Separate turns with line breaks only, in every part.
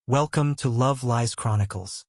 Welcome to Love Lies Chronicles.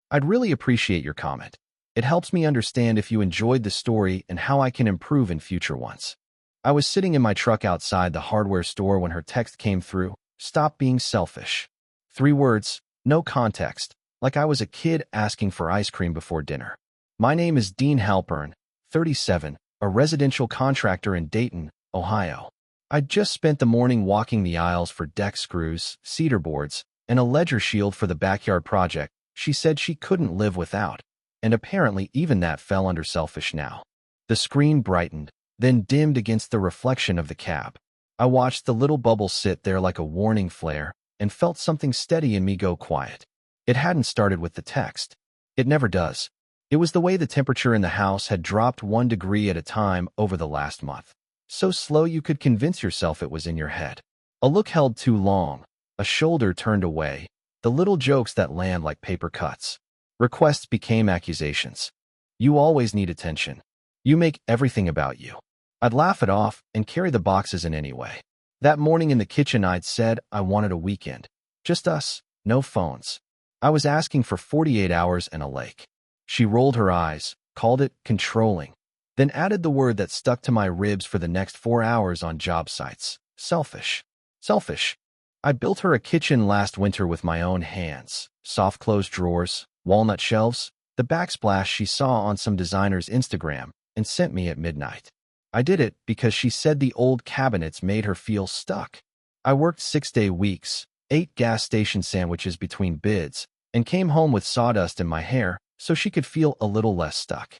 I'd really appreciate your comment. It helps me understand if you enjoyed the story and how I can improve in future ones. I was sitting in my truck outside the hardware store when her text came through. Stop being selfish. 3 words, no context, like I was a kid asking for ice cream before dinner. My name is Dean Halpern, 37, a residential contractor in Dayton, Ohio. I'd just spent the morning walking the aisles for deck screws, cedar boards, and a ledger shield for the backyard project she said she couldn't live without, and apparently even that fell under selfish now. The screen brightened, then dimmed against the reflection of the cab. I watched the little bubble sit there like a warning flare and felt something steady in me go quiet. It hadn't started with the text. It never does. It was the way the temperature in the house had dropped 1 degree at a time over the last month. So slow you could convince yourself it was in your head. A look held too long, a shoulder turned away, the little jokes that land like paper cuts. Requests became accusations. You always need attention. You make everything about you. I'd laugh it off and carry the boxes in anyway. That morning in the kitchen I'd said I wanted a weekend. Just us, no phones. I was asking for 48 hours and a lake. She rolled her eyes, called it controlling, then added the word that stuck to my ribs for the next 4 hours on job sites. Selfish. Selfish. I built her a kitchen last winter with my own hands. Soft closed drawers, walnut shelves, the backsplash she saw on some designer's Instagram and sent me at midnight. I did it because she said the old cabinets made her feel stuck. I worked 6-day weeks, ate gas station sandwiches between bids, and came home with sawdust in my hair so she could feel a little less stuck.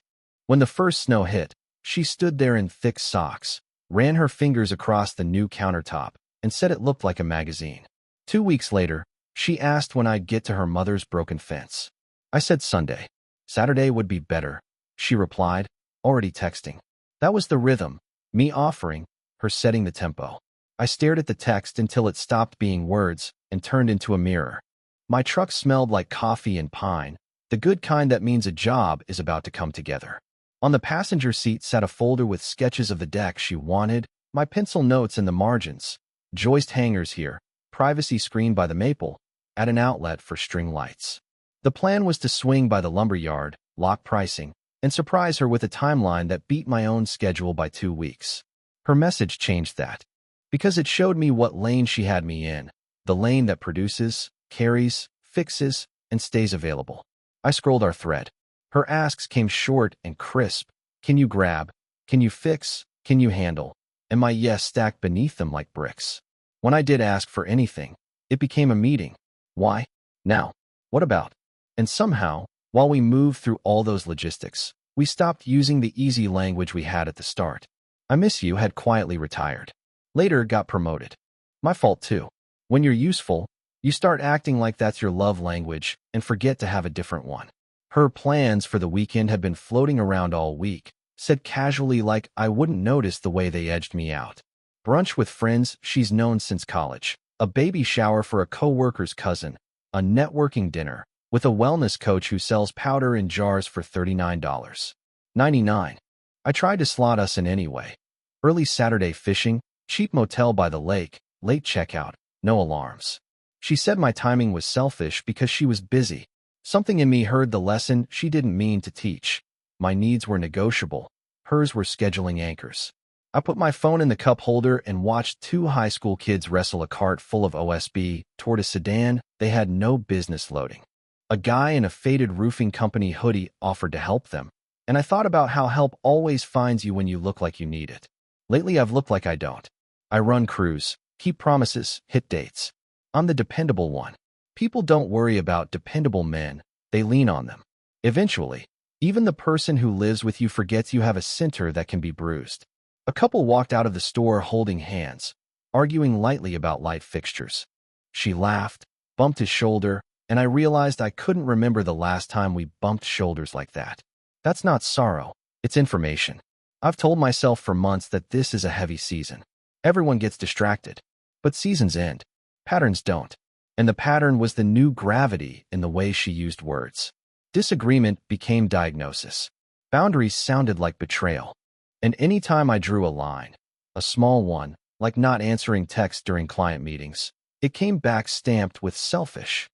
When the first snow hit, she stood there in thick socks, ran her fingers across the new countertop, and said it looked like a magazine. 2 weeks later, she asked when I'd get to her mother's broken fence. I said Sunday. Saturday would be better, she replied, already texting. That was the rhythm, me offering, her setting the tempo. I stared at the text until it stopped being words and turned into a mirror. My truck smelled like coffee and pine, the good kind that means a job is about to come together. On the passenger seat sat a folder with sketches of the deck she wanted, my pencil notes in the margins, joist hangers here, privacy screen by the maple, at an outlet for string lights. The plan was to swing by the lumberyard, lock pricing, and surprise her with a timeline that beat my own schedule by 2 weeks. Her message changed that, because it showed me what lane she had me in, the lane that produces, carries, fixes, and stays available. I scrolled our thread. Her asks came short and crisp. Can you grab? Can you fix? Can you handle? And my yes stacked beneath them like bricks. When I did ask for anything, it became a meeting. Why? Now. What about? And somehow, while we moved through all those logistics, we stopped using the easy language we had at the start. I miss you had quietly retired. Later got promoted. My fault too. When you're useful, you start acting like that's your love language and forget to have a different one. Her plans for the weekend had been floating around all week, said casually like I wouldn't notice the way they edged me out. Brunch with friends she's known since college, a baby shower for a co-worker's cousin, a networking dinner with a wellness coach who sells powder in jars for $39.99. I tried to slot us in anyway. Early Saturday fishing, cheap motel by the lake, late checkout, no alarms. She said my timing was selfish because she was busy. Something in me heard the lesson she didn't mean to teach. My needs were negotiable. Hers were scheduling anchors. I put my phone in the cup holder and watched 2 high school kids wrestle a cart full of OSB toward a sedan they had no business loading. A guy in a faded roofing company hoodie offered to help them, and I thought about how help always finds you when you look like you need it. Lately I've looked like I don't. I run crews, keep promises, hit dates. I'm the dependable one. People don't worry about dependable men, they lean on them. Eventually, even the person who lives with you forgets you have a center that can be bruised. A couple walked out of the store holding hands, arguing lightly about light fixtures. She laughed, bumped his shoulder, and I realized I couldn't remember the last time we bumped shoulders like that. That's not sorrow, it's information. I've told myself for months that this is a heavy season. Everyone gets distracted, but seasons end. Patterns don't. And the pattern was the new gravity in the way she used words. Disagreement became diagnosis. Boundaries sounded like betrayal. And any time I drew a line, a small one, like not answering texts during client meetings, it came back stamped with selfish.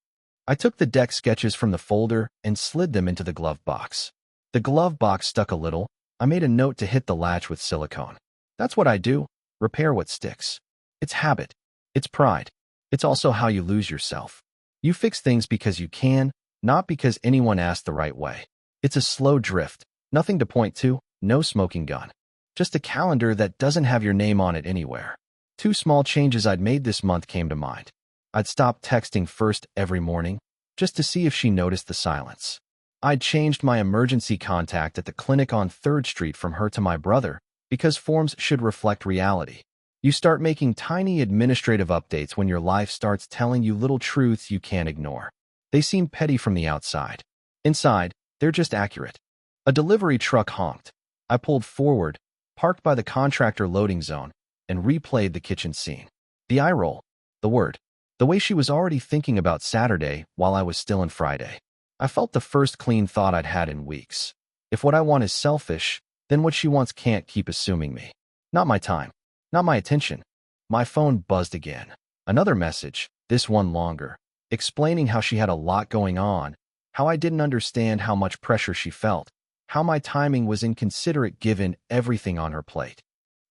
I took the deck sketches from the folder and slid them into the glove box. The glove box stuck a little. I made a note to hit the latch with silicone. That's what I do. Repair what sticks. It's habit. It's pride. It's also how you lose yourself. You fix things because you can, not because anyone asked the right way. It's a slow drift. Nothing to point to, no smoking gun. Just a calendar that doesn't have your name on it anywhere. 2 small changes I'd made this month came to mind. I'd stop texting first every morning, just to see if she noticed the silence. I'd changed my emergency contact at the clinic on 3rd Street from her to my brother, because forms should reflect reality. You start making tiny administrative updates when your life starts telling you little truths you can't ignore. They seem petty from the outside. Inside, they're just accurate. A delivery truck honked. I pulled forward, parked by the contractor loading zone, and replayed the kitchen scene. The eye roll. The word. The way she was already thinking about Saturday while I was still in Friday. I felt the first clean thought I'd had in weeks. If what I want is selfish, then what she wants can't keep assuming me. Not my time. Not my attention. My phone buzzed again. Another message, this one longer, explaining how she had a lot going on, how I didn't understand how much pressure she felt, how my timing was inconsiderate given everything on her plate.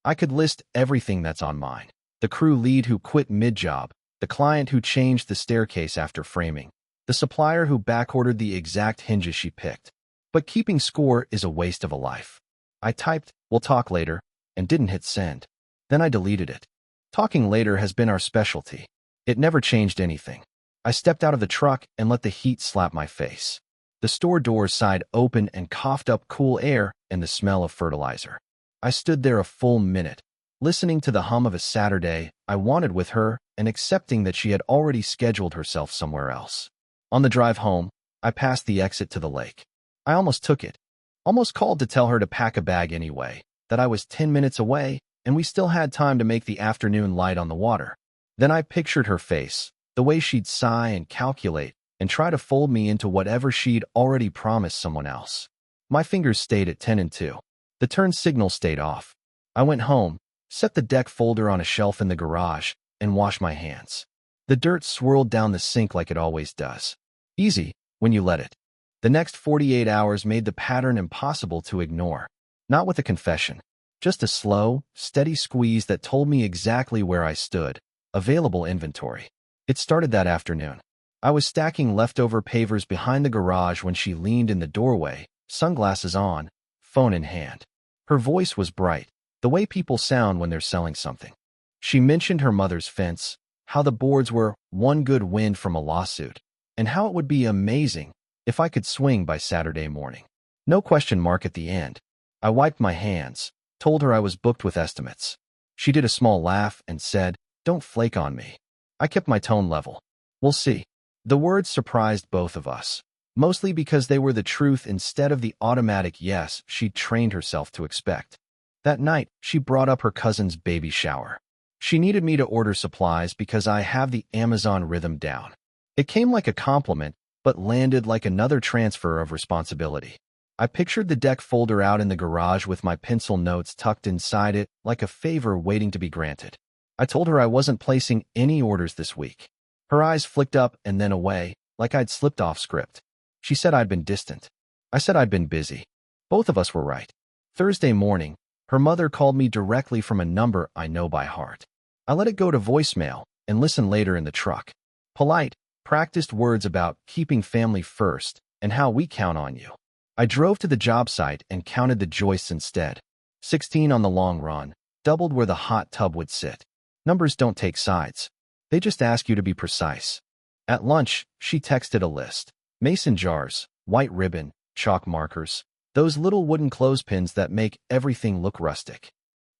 I could list everything that's on mine. The crew lead who quit mid-job, the client who changed the staircase after framing, the supplier who backordered the exact hinges she picked. But keeping score is a waste of a life. I typed, "We'll talk later," and didn't hit send. Then I deleted it. Talking later has been our specialty. It never changed anything. I stepped out of the truck and let the heat slap my face. The store doors sighed open and coughed up cool air and the smell of fertilizer. I stood there a full minute, listening to the hum of a Saturday I wanted with her and accepting that she had already scheduled herself somewhere else. On the drive home, I passed the exit to the lake. I almost took it. Almost called to tell her to pack a bag anyway, that I was 10 minutes away and we still had time to make the afternoon light on the water. Then I pictured her face, the way she'd sigh and calculate and try to fold me into whatever she'd already promised someone else. My fingers stayed at 10 and 2. The turn signal stayed off. I went home, set the deck folder on a shelf in the garage, and washed my hands. The dirt swirled down the sink like it always does. Easy, when you let it. The next 48 hours made the pattern impossible to ignore. Not with a confession. Just a slow, steady squeeze that told me exactly where I stood. Available inventory. It started that afternoon. I was stacking leftover pavers behind the garage when she leaned in the doorway, sunglasses on, phone in hand. Her voice was bright, the way people sound when they're selling something. She mentioned her mother's fence, how the boards were one good win from a lawsuit, and how it would be amazing if I could swing by Saturday morning. No question mark at the end. I wiped my hands, told her I was booked with estimates. She did a small laugh and said, "Don't flake on me." I kept my tone level. "We'll see." The words surprised both of us, mostly because they were the truth instead of the automatic yes she'd trained herself to expect. That night, she brought up her cousin's baby shower. She needed me to order supplies because I have the Amazon rhythm down. It came like a compliment, but landed like another transfer of responsibility. I pictured the deck folder out in the garage with my pencil notes tucked inside it like a favor waiting to be granted. I told her I wasn't placing any orders this week. Her eyes flicked up and then away, like I'd slipped off script. She said I'd been distant. I said I'd been busy. Both of us were right. Thursday morning, her mother called me directly from a number I know by heart. I let it go to voicemail and listened later in the truck. Polite, practiced words about keeping family first and how we count on you. I drove to the job site and counted the joists instead. 16 on the long run, doubled where the hot tub would sit. Numbers don't take sides. They just ask you to be precise. At lunch, she texted a list. Mason jars, white ribbon, chalk markers, those little wooden clothespins that make everything look rustic.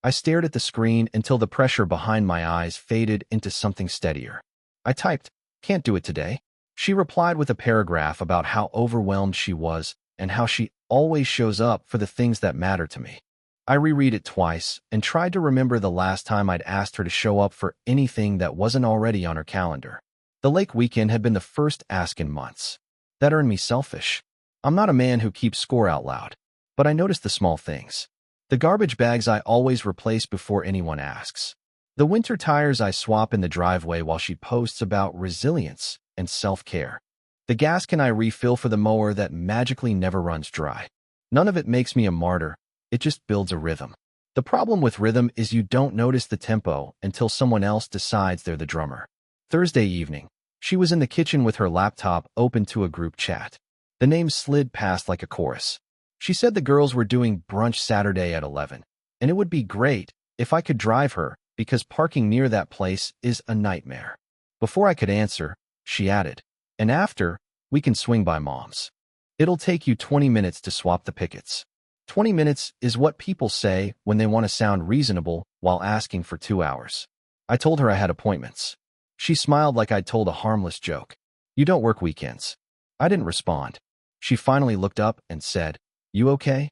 I stared at the screen until the pressure behind my eyes faded into something steadier. I typed, "Can't do it today." She replied with a paragraph about how overwhelmed she was and how she always shows up for the things that matter to me. I reread it twice and tried to remember the last time I'd asked her to show up for anything that wasn't already on her calendar. The lake weekend had been the first ask in months. That earned me selfish. I'm not a man who keeps score out loud, but I noticed the small things. The garbage bags I always replace before anyone asks. The winter tires I swap in the driveway while she posts about resilience and self-care. The gas can I refill for the mower that magically never runs dry? None of it makes me a martyr. It just builds a rhythm. The problem with rhythm is you don't notice the tempo until someone else decides they're the drummer. Thursday evening, she was in the kitchen with her laptop open to a group chat. The name slid past like a chorus. She said the girls were doing brunch Saturday at 11, and it would be great if I could drive her because parking near that place is a nightmare. Before I could answer, she added, and after, we can swing by Mom's. It'll take you 20 minutes to swap the pickets. 20 minutes is what people say when they want to sound reasonable while asking for 2 hours. I told her I had appointments. She smiled like I'd told a harmless joke. You don't work weekends. I didn't respond. She finally looked up and said, You okay?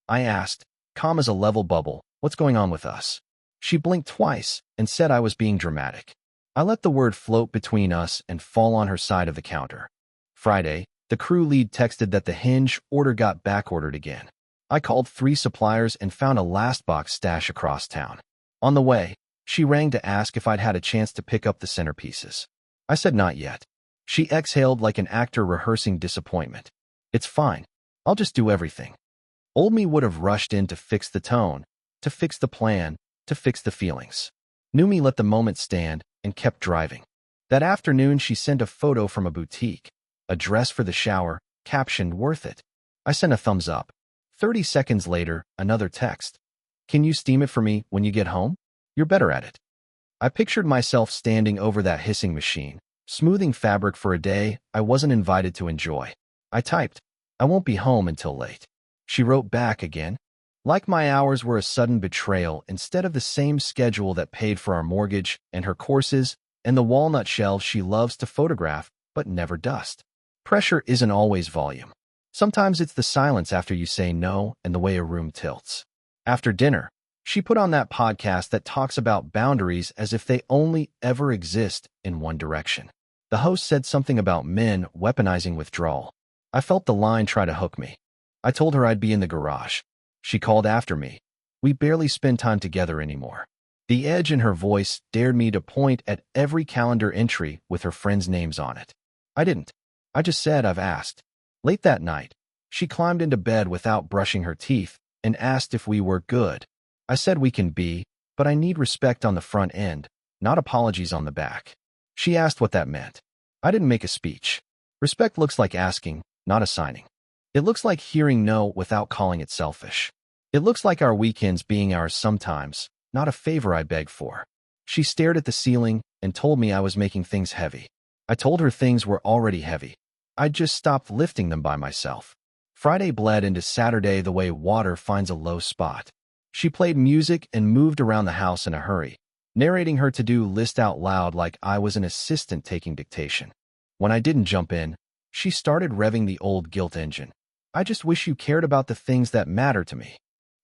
I asked, calm as a level bubble, what's going on with us? She blinked twice and said I was being dramatic. I let the word float between us and fall on her side of the counter. Friday, the crew lead texted that the Hinge order got backordered again. I called 3 suppliers and found a last box stash across town. On the way, she rang to ask if I'd had a chance to pick up the centerpieces. I said not yet. She exhaled like an actor rehearsing disappointment. It's fine. I'll just do everything. Old me would have rushed in to fix the tone, to fix the plan, to fix the feelings. New me let the moment stand and kept driving. That afternoon, she sent a photo from a boutique, a dress for the shower, captioned worth it. I sent a thumbs up. 30 seconds later, another text. Can you steam it for me when you get home? You're better at it. I pictured myself standing over that hissing machine, smoothing fabric for a day I wasn't invited to enjoy. I typed, I won't be home until late. She wrote back again. Like my hours were a sudden betrayal instead of the same schedule that paid for our mortgage and her courses and the walnut shelves she loves to photograph but never dust. Pressure isn't always volume. Sometimes it's the silence after you say no and the way a room tilts. After dinner, she put on that podcast that talks about boundaries as if they only ever exist in one direction. The host said something about men weaponizing withdrawal. I felt the line try to hook me. I told her I'd be in the garage. She called after me. We barely spend time together anymore. The edge in her voice dared me to point at every calendar entry with her friends' names on it. I didn't. I just said I've asked. Late that night, she climbed into bed without brushing her teeth and asked if we were good. I said we can be, but I need respect on the front end, not apologies on the back. She asked what that meant. I didn't make a speech. Respect looks like asking, not assigning. It looks like hearing no without calling it selfish. It looks like our weekends being ours sometimes, not a favor I beg for. She stared at the ceiling and told me I was making things heavy. I told her things were already heavy. I'd just stopped lifting them by myself. Friday bled into Saturday the way water finds a low spot. She played music and moved around the house in a hurry, narrating her to-do list out loud like I was an assistant taking dictation. When I didn't jump in, she started revving the old guilt engine. I just wish you cared about the things that matter to me.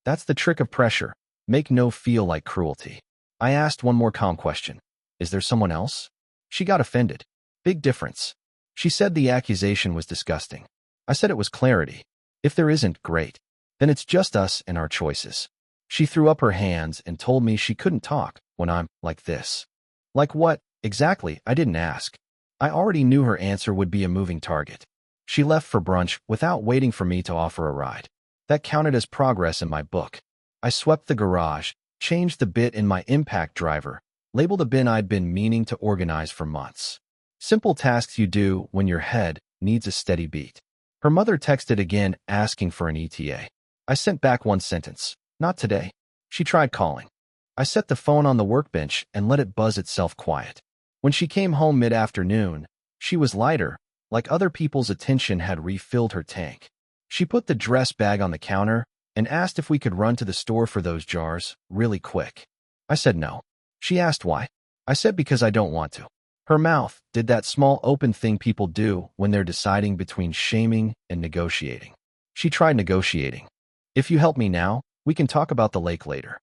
That's the trick of pressure. Make no feel like cruelty. I asked one more calm question. Is there someone else? She got offended. Big difference. She said the accusation was disgusting. I said it was clarity. If there isn't, great. Then it's just us and our choices. She threw up her hands and told me she couldn't talk when I'm like this. Like what, exactly? I didn't ask. I already knew her answer would be a moving target. She left for brunch without waiting for me to offer a ride. That counted as progress in my book. I swept the garage, changed the bit in my impact driver, labeled a bin I'd been meaning to organize for months. Simple tasks you do when your head needs a steady beat. Her mother texted again asking for an ETA. I sent back one sentence. Not today. She tried calling. I set the phone on the workbench and let it buzz itself quiet. When she came home mid-afternoon, she was lighter, like other people's attention had refilled her tank. She put the dress bag on the counter and asked if we could run to the store for those jars, really quick. I said no. She asked why. I said because I don't want to. Her mouth did that small open thing people do when they're deciding between shaming and negotiating. She tried negotiating. If you help me now, we can talk about the lake later.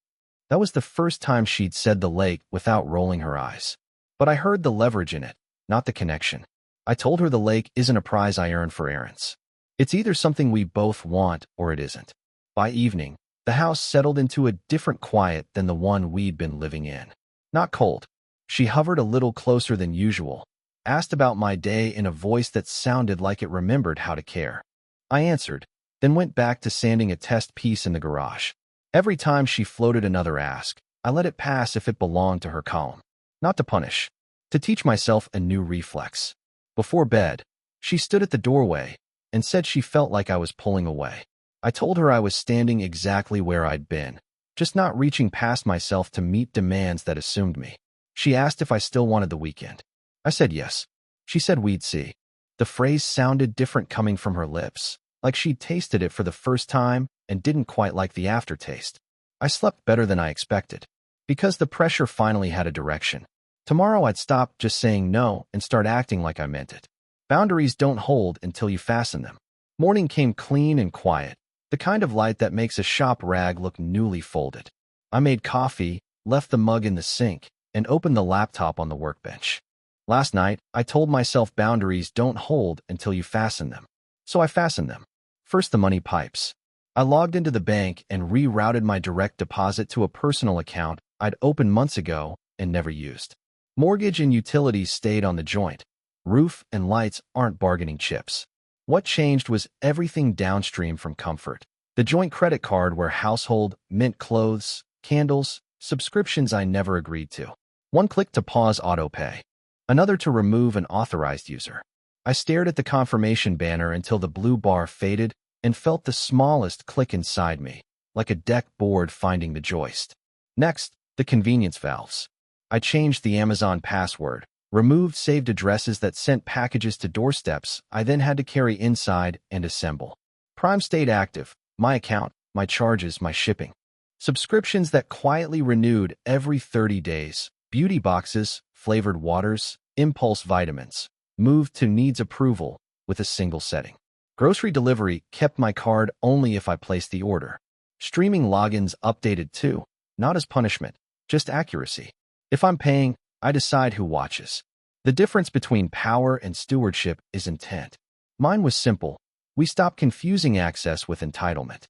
That was the first time she'd said the lake without rolling her eyes. But I heard the leverage in it, not the connection. I told her the lake isn't a prize I earn for errands. It's either something we both want or it isn't. By evening, the house settled into a different quiet than the one we'd been living in. Not cold. She hovered a little closer than usual, asked about my day in a voice that sounded like it remembered how to care. I answered, then went back to sanding a test piece in the garage. Every time she floated another ask, I let it pass if it belonged to her column. Not to punish, to teach myself a new reflex. Before bed, she stood at the doorway and said she felt like I was pulling away. I told her I was standing exactly where I'd been, just not reaching past myself to meet demands that assumed me. She asked if I still wanted the weekend. I said yes. She said we'd see. The phrase sounded different coming from her lips, like she'd tasted it for the first time and didn't quite like the aftertaste. I slept better than I expected, because the pressure finally had a direction. Tomorrow I'd stop just saying no and start acting like I meant it. Boundaries don't hold until you fasten them. Morning came clean and quiet, the kind of light that makes a shop rag look newly folded. I made coffee, left the mug in the sink, and opened the laptop on the workbench. Last night, I told myself boundaries don't hold until you fasten them. So I fastened them. First, the money pipes. I logged into the bank and rerouted my direct deposit to a personal account I'd opened months ago and never used. Mortgage and utilities stayed on the joint. Roof and lights aren't bargaining chips. What changed was everything downstream from comfort. The joint credit card where household, mint clothes, candles, subscriptions I never agreed to. One click to pause autopay. Another to remove an authorized user. I stared at the confirmation banner until the blue bar faded and felt the smallest click inside me, like a deck board finding the joist. Next, the convenience valves. I changed the Amazon password, removed saved addresses that sent packages to doorsteps I then had to carry inside and assemble. Prime stayed active, my account, my charges, my shipping. Subscriptions that quietly renewed every 30 days, beauty boxes, flavored waters, impulse vitamins, moved to needs approval with a single setting. Grocery delivery kept my card only if I placed the order. Streaming logins updated too, not as punishment, just accuracy. If I'm paying, I decide who watches. The difference between power and stewardship is intent. Mine was simple. We stopped confusing access with entitlement.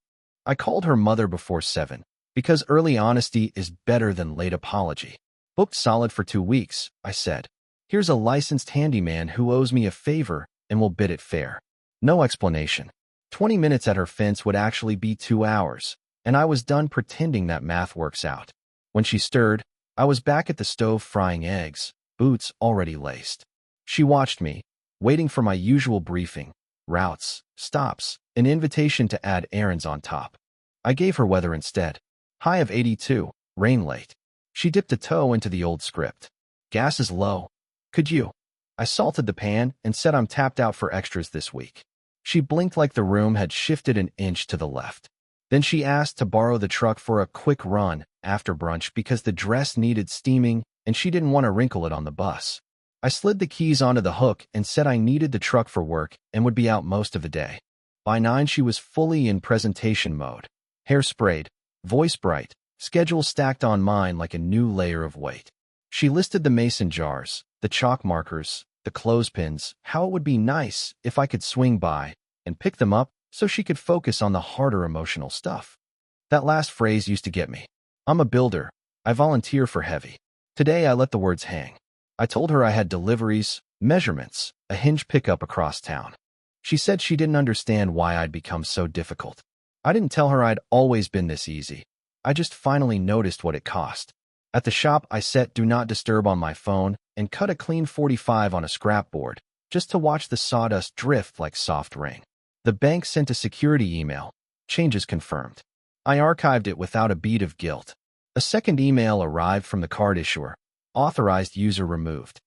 I called her mother before 7, because early honesty is better than late apology. Booked solid for 2 weeks, I said. Here's a licensed handyman who owes me a favor and will bid it fair. No explanation. 20 minutes at her fence would actually be 2 hours, and I was done pretending that math works out. When she stirred, I was back at the stove frying eggs, boots already laced. She watched me, waiting for my usual briefing, routes, stops, an invitation to add errands on top. I gave her weather instead. High of 82, rain late. She dipped a toe into the old script. Gas is low. Could you? I salted the pan and said I'm tapped out for extras this week. She blinked like the room had shifted an inch to the left. Then she asked to borrow the truck for a quick run after brunch because the dress needed steaming and she didn't want to wrinkle it on the bus. I slid the keys onto the hook and said I needed the truck for work and would be out most of the day. By 9, she was fully in presentation mode. Hair sprayed, voice bright, schedule stacked on mine like a new layer of weight. She listed the mason jars, the chalk markers, the clothespins, how it would be nice if I could swing by and pick them up so she could focus on the harder emotional stuff. That last phrase used to get me. I'm a builder. I volunteer for heavy. Today I let the words hang. I told her I had deliveries, measurements, a hinge pickup across town. She said she didn't understand why I'd become so difficult. I didn't tell her I'd always been this easy. I just finally noticed what it cost. At the shop, I set Do Not Disturb on my phone and cut a clean 45 on a scrapboard, just to watch the sawdust drift like soft rain. The bank sent a security email. Changes confirmed. I archived it without a bead of guilt. A second email arrived from the card issuer. Authorized user removed.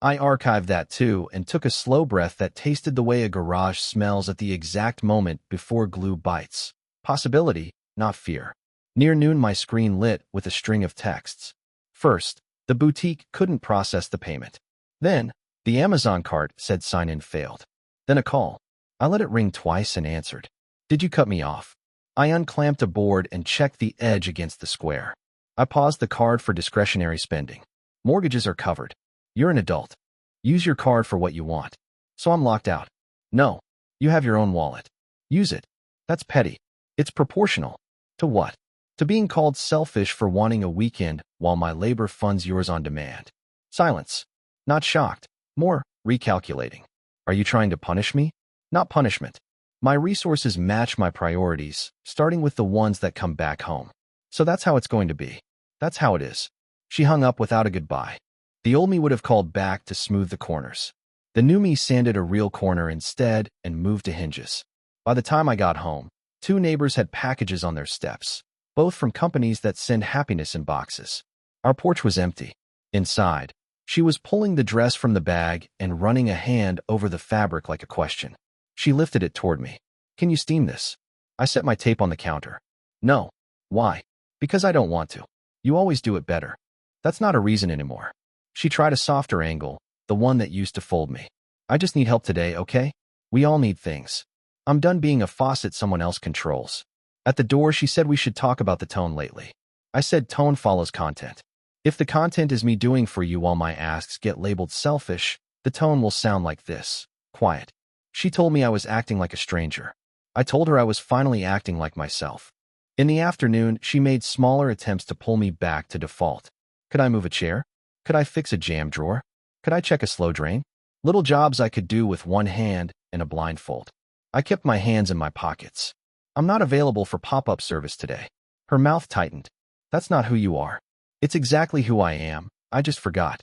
I archived that too and took a slow breath that tasted the way a garage smells at the exact moment before glue bites. Possibility, not fear. Near noon, my screen lit with a string of texts. First, the boutique couldn't process the payment. Then, the Amazon cart said sign-in failed. Then a call. I let it ring twice and answered. Did you cut me off? I unclamped a board and checked the edge against the square. I paused the card for discretionary spending. Mortgages are covered. You're an adult. Use your card for what you want. So I'm locked out. No, you have your own wallet. Use it. That's petty. It's proportional. To what? To being called selfish for wanting a weekend while my labor funds yours on demand. Silence. Not shocked. More Recalculating. Are you trying to punish me? Not punishment. My resources match my priorities, starting with the ones that come back home. So that's how it's going to be. That's how it is. She hung up without a goodbye. The old me would have called back to smooth the corners. The new me sanded a real corner instead and moved to hinges. By the time I got home, 2 neighbors had packages on their steps, both from companies that send happiness in boxes. Our porch was empty. Inside, she was pulling the dress from the bag and running a hand over the fabric like a question. She lifted it toward me. Can you steam this? I set my tape on the counter. No. Why? Because I don't want to. You always do it better. That's not a reason anymore. She tried a softer angle, the one that used to fold me. I just need help today, okay? We all need things. I'm done being a faucet someone else controls. At the door, she said we should talk about the tone lately. I said tone follows content. If the content is me doing for you while my asks get labeled selfish, the tone will sound like this. Quiet. She told me I was acting like a stranger. I told her I was finally acting like myself. In the afternoon, she made smaller attempts to pull me back to default. Could I move a chair? Could I fix a jam drawer? Could I check a slow drain? Little jobs I could do with one hand and a blindfold. I kept my hands in my pockets. I'm not available for pop-up service today. Her mouth tightened. That's not who you are. It's exactly who I am. I just forgot.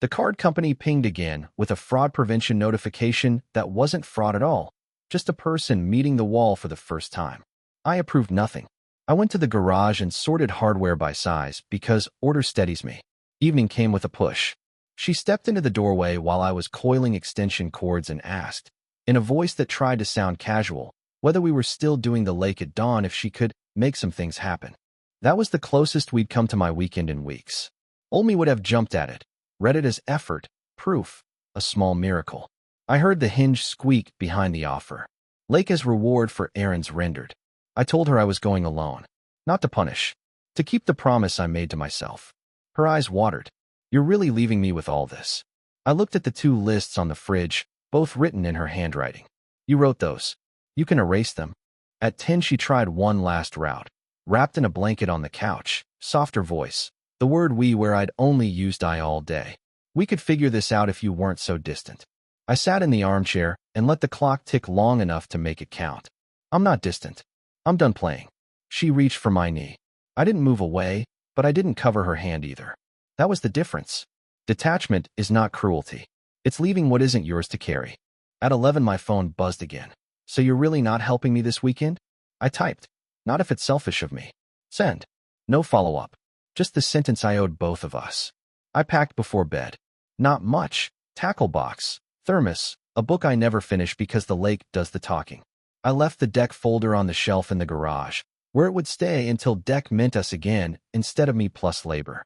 The card company pinged again with a fraud prevention notification that wasn't fraud at all. Just a person meeting the wall for the first time. I approved nothing. I went to the garage and sorted hardware by size because order steadies me. Evening came with a push. She stepped into the doorway while I was coiling extension cords and asked, in a voice that tried to sound casual, whether we were still doing the lake at dawn if she could make some things happen. That was the closest we'd come to my weekend in weeks. Olmi would have jumped at it, read it as effort, proof, a small miracle. I heard the hinge squeak behind the offer. Lake as reward for errands rendered. I told her I was going alone. Not to punish. To keep the promise I made to myself. Her eyes watered. You're really leaving me with all this. I looked at the 2 lists on the fridge, both written in her handwriting. You wrote those. You can erase them. At 10 she tried one last route. Wrapped in a blanket on the couch, softer voice. The word we where I'd only used I all day. We could figure this out if you weren't so distant. I sat in the armchair and let the clock tick long enough to make it count. I'm not distant. I'm done playing. She reached for my knee. I didn't move away, but I didn't cover her hand either. That was the difference. Detachment is not cruelty. It's leaving what isn't yours to carry. At 11 my phone buzzed again. So you're really not helping me this weekend? I typed. Not if it's selfish of me. Send. No follow-up. Just the sentence I owed both of us. I packed before bed. Not much. Tackle box, thermos, a book I never finish because the lake does the talking. I left the deck folder on the shelf in the garage, where it would stay until deck meant us again instead of me plus labor.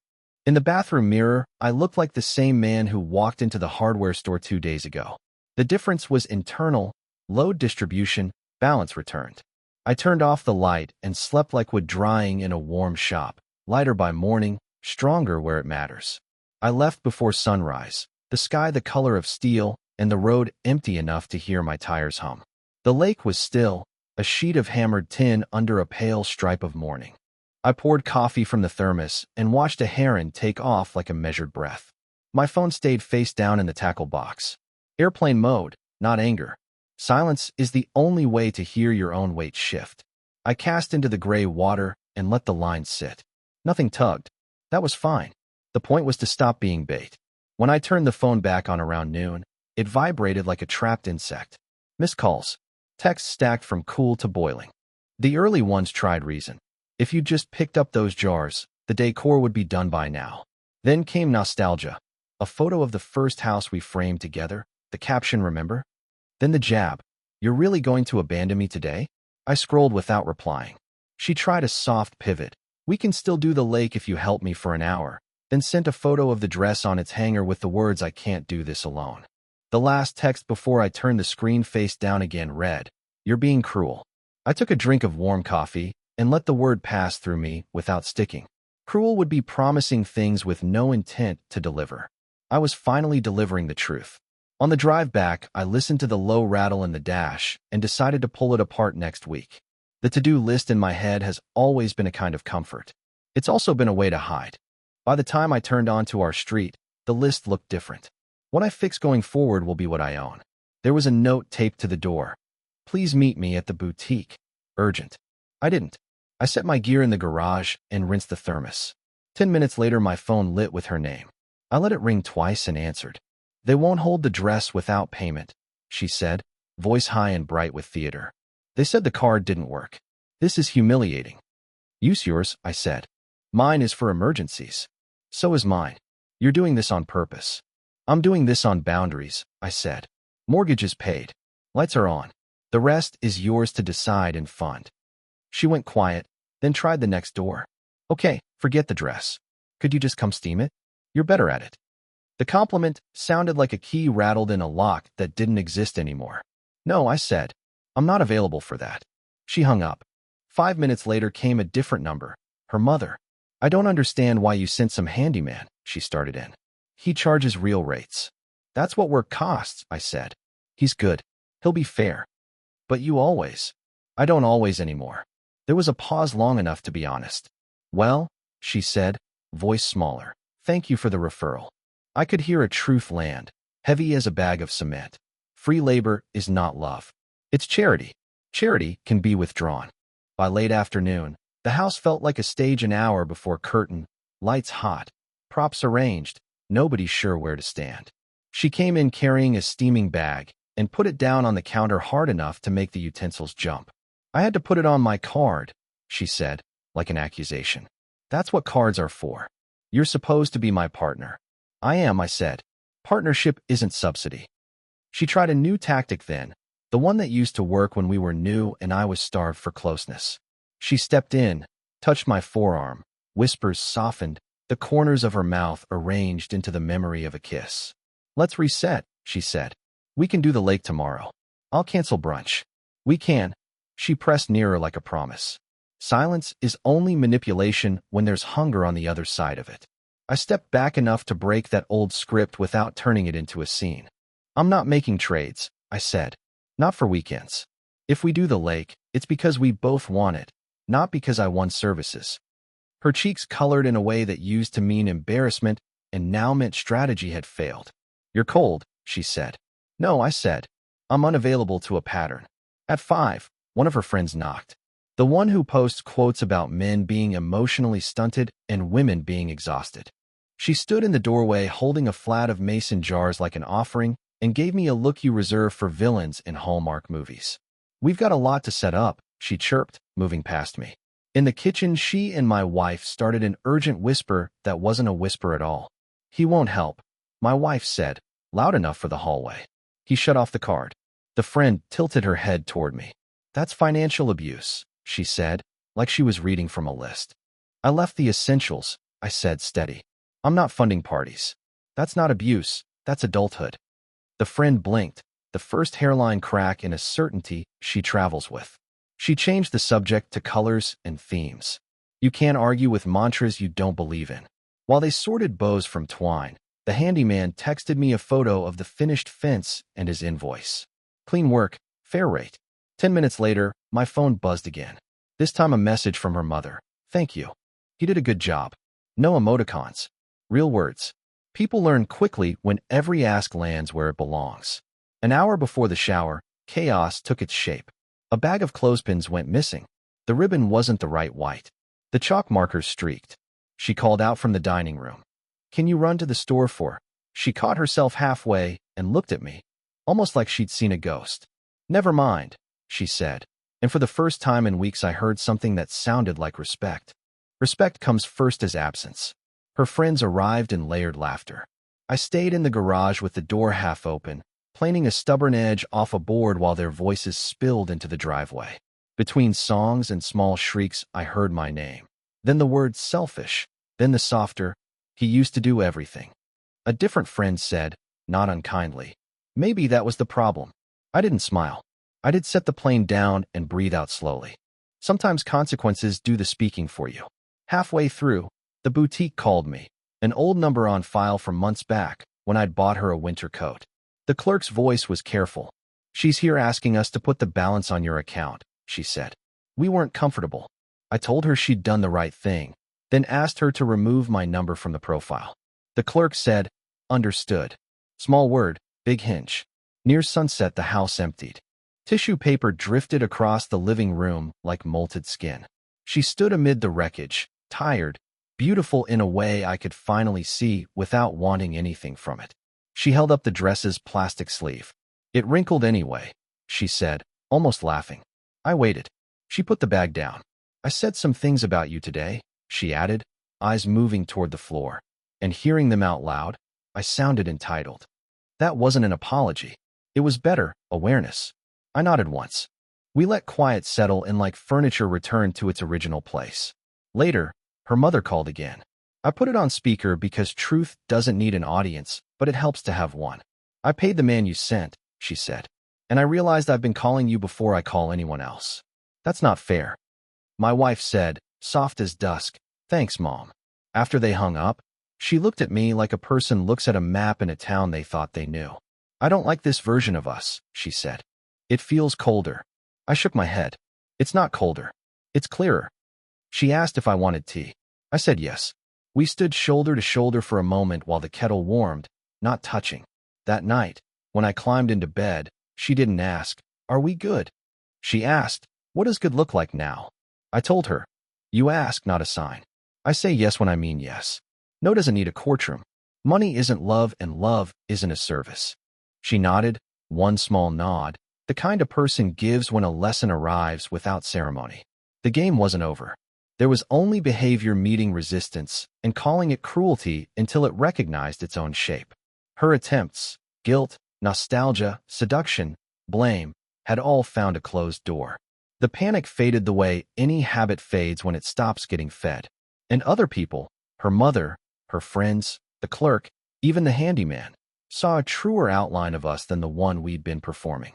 In the bathroom mirror, I looked like the same man who walked into the hardware store 2 days ago. The difference was internal, load distribution, balance returned. I turned off the light and slept like wood drying in a warm shop, lighter by morning, stronger where it matters. I left before sunrise, the sky the color of steel, and the road empty enough to hear my tires hum. The lake was still, a sheet of hammered tin under a pale stripe of morning. I poured coffee from the thermos and watched a heron take off like a measured breath. My phone stayed face down in the tackle box. Airplane mode, not anger. Silence is the only way to hear your own weight shift. I cast into the gray water and let the line sit. Nothing tugged. That was fine. The point was to stop being bait. When I turned the phone back on around noon, it vibrated like a trapped insect. Missed calls. Texts stacked from cool to boiling. The early ones tried reason. If you just picked up those jars, the decor would be done by now. Then came nostalgia. A photo of the first house we framed together, the caption, remember? Then the jab. You're really going to abandon me today? I scrolled without replying. She tried a soft pivot. We can still do the lake if you help me for an hour. Then sent a photo of the dress on its hanger with the words I can't do this alone. The last text before I turned the screen face down again read, You're being cruel. I took a drink of warm coffee and let the word pass through me without sticking. Cruel would be promising things with no intent to deliver. I was finally delivering the truth. On the drive back, I listened to the low rattle in the dash and decided to pull it apart next week. The to-do list in my head has always been a kind of comfort. It's also been a way to hide. By the time I turned onto our street, the list looked different. What I fix going forward will be what I own. There was a note taped to the door. Please meet me at the boutique. Urgent. I didn't. I set my gear in the garage and rinsed the thermos. 10 minutes later, my phone lit with her name. I let it ring twice and answered. They won't hold the dress without payment, she said, voice high and bright with theater. They said the card didn't work. This is humiliating. Use yours, I said. Mine is for emergencies. So is mine. You're doing this on purpose. I'm doing this on boundaries, I said. Mortgage is paid. Lights are on. The rest is yours to decide and fund. She went quiet, then tried the next door. Okay, forget the dress. Could you just come steam it? You're better at it. The compliment sounded like a key rattled in a lock that didn't exist anymore. No, I said. I'm not available for that. She hung up. 5 minutes later came a different number. Her mother. I don't understand why you sent some handyman, she started in. He charges real rates. That's what work costs, I said. He's good. He'll be fair. But you always. I don't always anymore. There was a pause long enough to be honest. Well, she said, voice smaller. Thank you for the referral. I could hear a truth land, heavy as a bag of cement. Free labor is not love. It's charity. Charity can be withdrawn. By late afternoon, the house felt like a stage an hour before curtain, lights hot, props arranged, nobody sure where to stand. She came in carrying a steaming bag and put it down on the counter hard enough to make the utensils jump. I had to put it on my card, she said, like an accusation. That's what cards are for. You're supposed to be my partner. I am, I said. Partnership isn't subsidy. She tried a new tactic then, the one that used to work when we were new and I was starved for closeness. She stepped in, touched my forearm, whispers softened, the corners of her mouth arranged into the memory of a kiss. Let's reset, she said. We can do the lake tomorrow. I'll cancel brunch. We can. She pressed nearer like a promise. Silence is only manipulation when there's hunger on the other side of it. I stepped back enough to break that old script without turning it into a scene. I'm not making trades, I said. Not for weekends. If we do the lake, it's because we both want it, not because I won services. Her cheeks colored in a way that used to mean embarrassment and now meant strategy had failed. You're cold, she said. No, I said. I'm unavailable to a pattern. At 5, one of her friends knocked. The one who posts quotes about men being emotionally stunted and women being exhausted. She stood in the doorway holding a flat of mason jars like an offering and gave me a look you reserve for villains in Hallmark movies. We've got a lot to set up, she chirped, moving past me. In the kitchen, she and my wife started an urgent whisper that wasn't a whisper at all. He won't help, my wife said, loud enough for the hallway. He shut off the card. The friend tilted her head toward me. That's financial abuse, she said, like she was reading from a list. I left the essentials, I said steady. I'm not funding parties. That's not abuse, that's adulthood. The friend blinked, the first hairline crack in a certainty she travels with. She changed the subject to colors and themes. You can't argue with mantras you don't believe in. While they sorted bows from twine, the handyman texted me a photo of the finished fence and his invoice. Clean work, fair rate. 10 minutes later, my phone buzzed again. This time a message from her mother. Thank you. He did a good job. No emoticons. Real words. People learn quickly when every ask lands where it belongs. An hour before the shower, chaos took its shape. A bag of clothespins went missing. The ribbon wasn't the right white. The chalk markers streaked. She called out from the dining room. Can you run to the store for? She caught herself halfway and looked at me, almost like she'd seen a ghost. Never mind, she said, and for the first time in weeks I heard something that sounded like respect. Respect comes first as absence. Her friends arrived in layered laughter. I stayed in the garage with the door half open, planing a stubborn edge off a board while their voices spilled into the driveway. Between songs and small shrieks, I heard my name. Then the word selfish, then the softer, he used to do everything. A different friend said, not unkindly, maybe that was the problem. I didn't smile. I did set the plane down and breathe out slowly. Sometimes consequences do the speaking for you. Halfway through, the boutique called me, an old number on file from months back when I'd bought her a winter coat. The clerk's voice was careful. She's here asking us to put the balance on your account, she said. We weren't comfortable. I told her she'd done the right thing, then asked her to remove my number from the profile. The clerk said, understood. Small word, big hinge. Near sunset, the house emptied. Tissue paper drifted across the living room like molted skin. She stood amid the wreckage, tired, beautiful in a way I could finally see without wanting anything from it. She held up the dress's plastic sleeve. It wrinkled anyway, she said, almost laughing. I waited. She put the bag down. I said some things about you today, she added, eyes moving toward the floor. And hearing them out loud, I sounded entitled. That wasn't an apology. It was better, awareness. I nodded once. We let quiet settle and like furniture returned to its original place. Later, her mother called again. I put it on speaker because truth doesn't need an audience, but it helps to have one. I paid the man you sent, she said. And I realized I've been calling you before I call anyone else. That's not fair. My wife said, soft as dusk, thanks, Mom. After they hung up, she looked at me like a person looks at a map in a town they thought they knew. I don't like this version of us, she said. It feels colder. I shook my head. It's not colder. It's clearer. She asked if I wanted tea. I said yes. We stood shoulder to shoulder for a moment while the kettle warmed, not touching. That night, when I climbed into bed, she didn't ask, are we good? She asked, what does good look like now? I told her, you ask, not assign. I say yes when I mean yes. No doesn't need a courtroom. Money isn't love and love isn't a service. She nodded, one small nod, the kind a person gives when a lesson arrives without ceremony. The game wasn't over. There was only behavior meeting resistance and calling it cruelty until it recognized its own shape. Her attempts, guilt, nostalgia, seduction, blame, had all found a closed door. The panic faded the way any habit fades when it stops getting fed. And other people, her mother, her friends, the clerk, even the handyman, saw a truer outline of us than the one we'd been performing.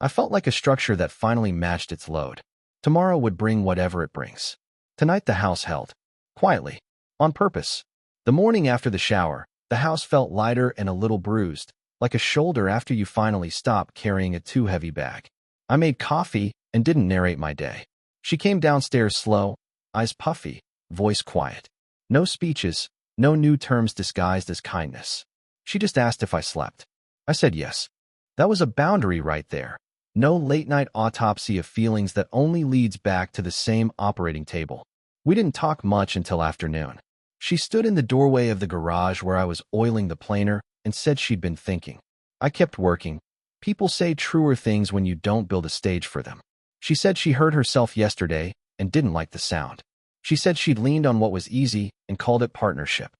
I felt like a structure that finally matched its load. Tomorrow would bring whatever it brings. Tonight the house held. Quietly. On purpose. The morning after the shower, the house felt lighter and a little bruised, like a shoulder after you finally stop carrying a too heavy bag. I made coffee and didn't narrate my day. She came downstairs slow, eyes puffy, voice quiet. No speeches, no new terms disguised as kindness. She just asked if I slept. I said yes. That was a boundary right there. No late-night autopsy of feelings that only leads back to the same operating table. We didn't talk much until afternoon. She stood in the doorway of the garage where I was oiling the planer and said she'd been thinking. I kept working. People say truer things when you don't build a stage for them. She said she heard herself yesterday and didn't like the sound. She said she'd leaned on what was easy and called it partnership.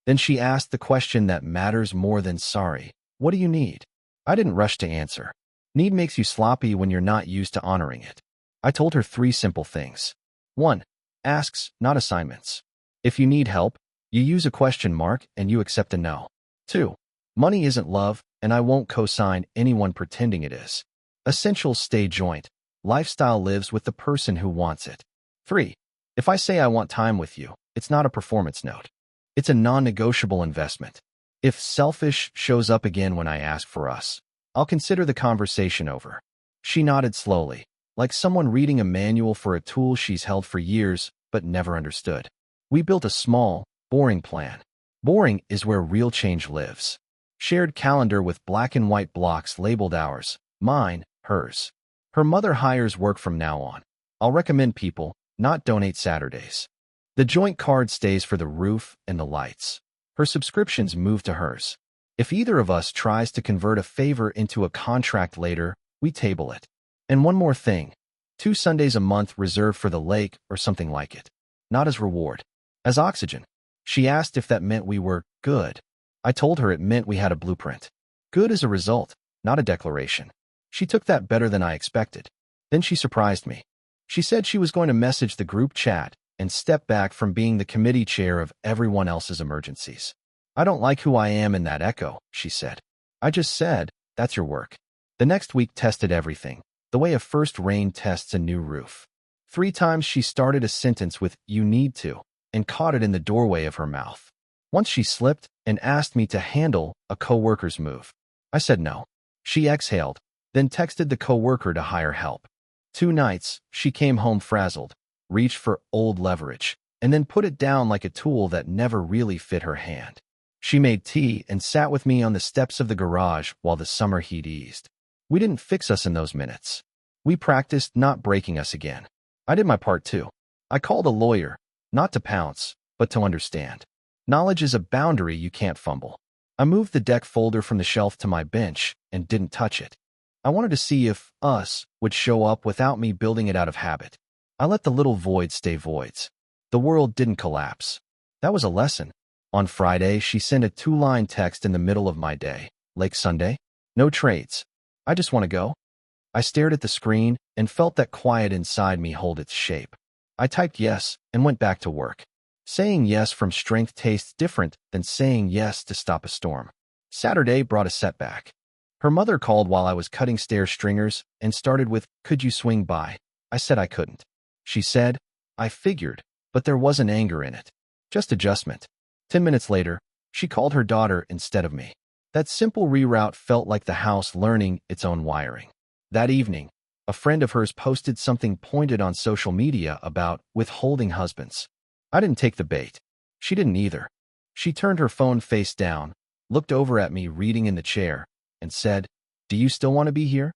Then she asked the question that matters more than sorry. What do you need? I didn't rush to answer. Need makes you sloppy when you're not used to honoring it. I told her 3 simple things. 1. Asks, not assignments. If you need help, you use a question mark and you accept a no. 2. Money isn't love, and I won't co-sign anyone pretending it is. Essentials stay joint. Lifestyle lives with the person who wants it. 3. If I say I want time with you, it's not a performance note. It's a non-negotiable investment. If selfish shows up again when I ask for us, I'll consider the conversation over. She nodded slowly, like someone reading a manual for a tool she's held for years but never understood. We built a small, boring plan. Boring is where real change lives. Shared calendar with black and white blocks labeled ours, mine, hers. Her mother hires work from now on. I'll recommend people, not donate Saturdays. The joint card stays for the roof and the lights. Her subscriptions move to hers. If either of us tries to convert a favor into a contract later, we table it. And one more thing. 2 Sundays a month reserved for the lake or something like it. Not as reward. As oxygen. She asked if that meant we were good. I told her it meant we had a blueprint. Good is a result, not a declaration. She took that better than I expected. Then she surprised me. She said she was going to message the group chat and step back from being the committee chair of everyone else's emergencies. I don't like who I am in that echo, she said. I just said, that's your work. The next week tested everything, the way a first rain tests a new roof. 3 times she started a sentence with, you need to, and caught it in the doorway of her mouth. Once she slipped and asked me to handle a coworker's move. I said no. She exhaled, then texted the coworker to hire help. 2 nights, she came home frazzled, reached for old leverage, and then put it down like a tool that never really fit her hand. She made tea and sat with me on the steps of the garage while the summer heat eased. We didn't fix us in those minutes. We practiced not breaking us again. I did my part too. I called a lawyer, not to pounce, but to understand. Knowledge is a boundary you can't fumble. I moved the deck folder from the shelf to my bench and didn't touch it. I wanted to see if us would show up without me building it out of habit. I let the little voids stay voids. The world didn't collapse. That was a lesson. On Friday, she sent a 2-line text in the middle of my day. Lake Sunday? No trades. I just want to go. I stared at the screen and felt that quiet inside me hold its shape. I typed yes and went back to work. Saying yes from strength tastes different than saying yes to stop a storm. Saturday brought a setback. Her mother called while I was cutting stair stringers and started with, "Could you swing by?" I said I couldn't. She said, "I figured," but there wasn't anger in it. Just adjustment. 10 minutes later, she called her daughter instead of me. That simple reroute felt like the house learning its own wiring. That evening, a friend of hers posted something pointed on social media about withholding husbands. I didn't take the bait. She didn't either. She turned her phone face down, looked over at me reading in the chair, and said, "Do you still want to be here?"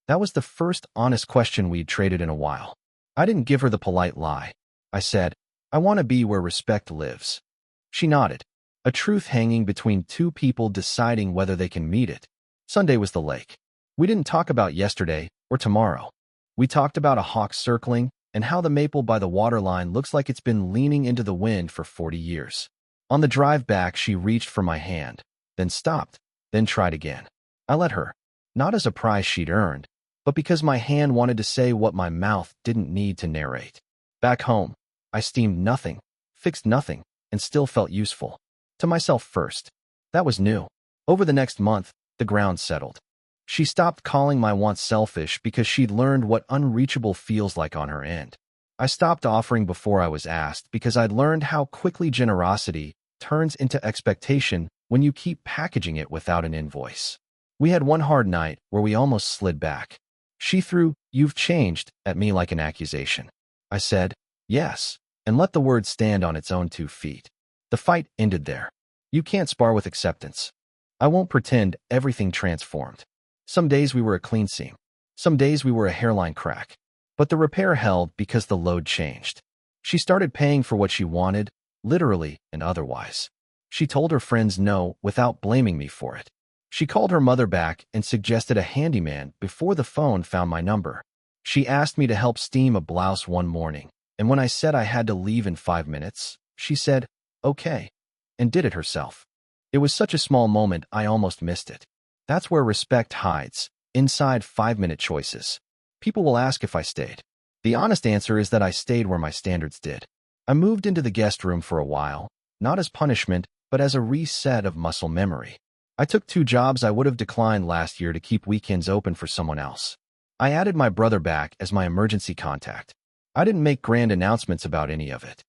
That was the first honest question we'd traded in a while. I didn't give her the polite lie. I said, "I want to be where respect lives." She nodded, a truth hanging between two people deciding whether they can meet it. Sunday was the lake. We didn't talk about yesterday or tomorrow. We talked about a hawk circling and how the maple by the waterline looks like it's been leaning into the wind for 40 years. On the drive back, she reached for my hand, then stopped, then tried again. I let her, not as a prize she'd earned, but because my hand wanted to say what my mouth didn't need to narrate. Back home, I steamed nothing, fixed nothing, and still felt useful. To myself first. That was new. Over the next month, the ground settled. She stopped calling my wants selfish because she'd learned what unreachable feels like on her end. I stopped offering before I was asked because I'd learned how quickly generosity turns into expectation when you keep packaging it without an invoice. We had one hard night where we almost slid back. She threw, "You've changed," at me like an accusation. I said, "Yes," and let the word stand on its own 2 feet. The fight ended there. You can't spar with acceptance. I won't pretend everything transformed. Some days we were a clean seam. Some days we were a hairline crack. But the repair held because the load changed. She started paying for what she wanted, literally and otherwise. She told her friends no without blaming me for it. She called her mother back and suggested a handyman before the phone found my number. She asked me to help steam a blouse one morning, and when I said I had to leave in 5 minutes, she said, "Okay," and did it herself. It was such a small moment I almost missed it. That's where respect hides, inside 5-minute choices. People will ask if I stayed. The honest answer is that I stayed where my standards did. I moved into the guest room for a while, not as punishment, but as a reset of muscle memory. I took 2 jobs I would have declined last year to keep weekends open for someone else. I added my brother back as my emergency contact. I didn't make grand announcements about any of it.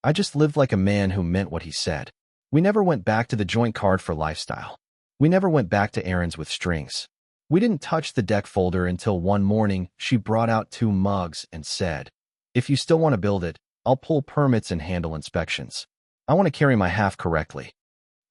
I just lived like a man who meant what he said. We never went back to the joint card for lifestyle. We never went back to errands with strings. We didn't touch the deck folder until one morning she brought out 2 mugs and said, "If you still want to build it, I'll pull permits and handle inspections. I want to carry my half correctly."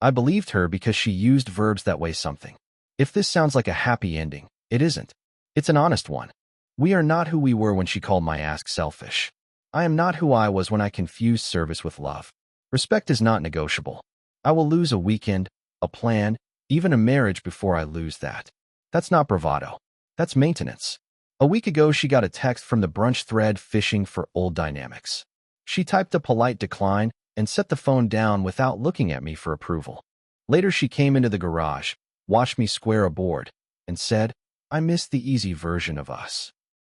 I believed her because she used verbs that weigh something. If this sounds like a happy ending, it isn't. It's an honest one. We are not who we were when she called my ask selfish. I am not who I was when I confused service with love. Respect is not negotiable. I will lose a weekend, a plan, even a marriage before I lose that. That's not bravado. That's maintenance. A week ago, she got a text from the brunch thread fishing for old dynamics. She typed a polite decline and set the phone down without looking at me for approval. Later, she came into the garage, watched me square a board, and said, "I miss the easy version of us."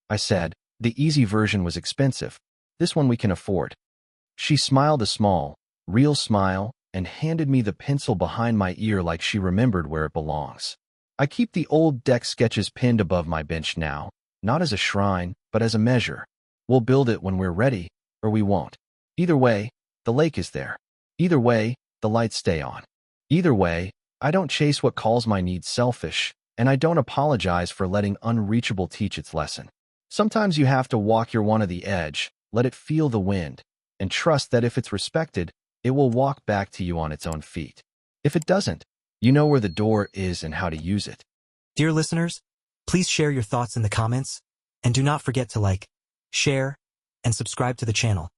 I said, "The easy version was expensive. This one we can afford." She smiled a small, real smile and handed me the pencil behind my ear like she remembered where it belongs. I keep the old deck sketches pinned above my bench now, not as a shrine, but as a measure. We'll build it when we're ready, or we won't. Either way, the lake is there. Either way, the lights stay on. Either way, I don't chase what calls my needs selfish, and I don't apologize for letting unreachable teach its lesson. Sometimes you have to walk your one to the edge, let it feel the wind, and trust that if it's respected, it will walk back to you on its own feet. If it doesn't, you know where the door is and how to use it.
Dear listeners, please share your thoughts in the comments, and do not forget to like, share, and subscribe to the channel.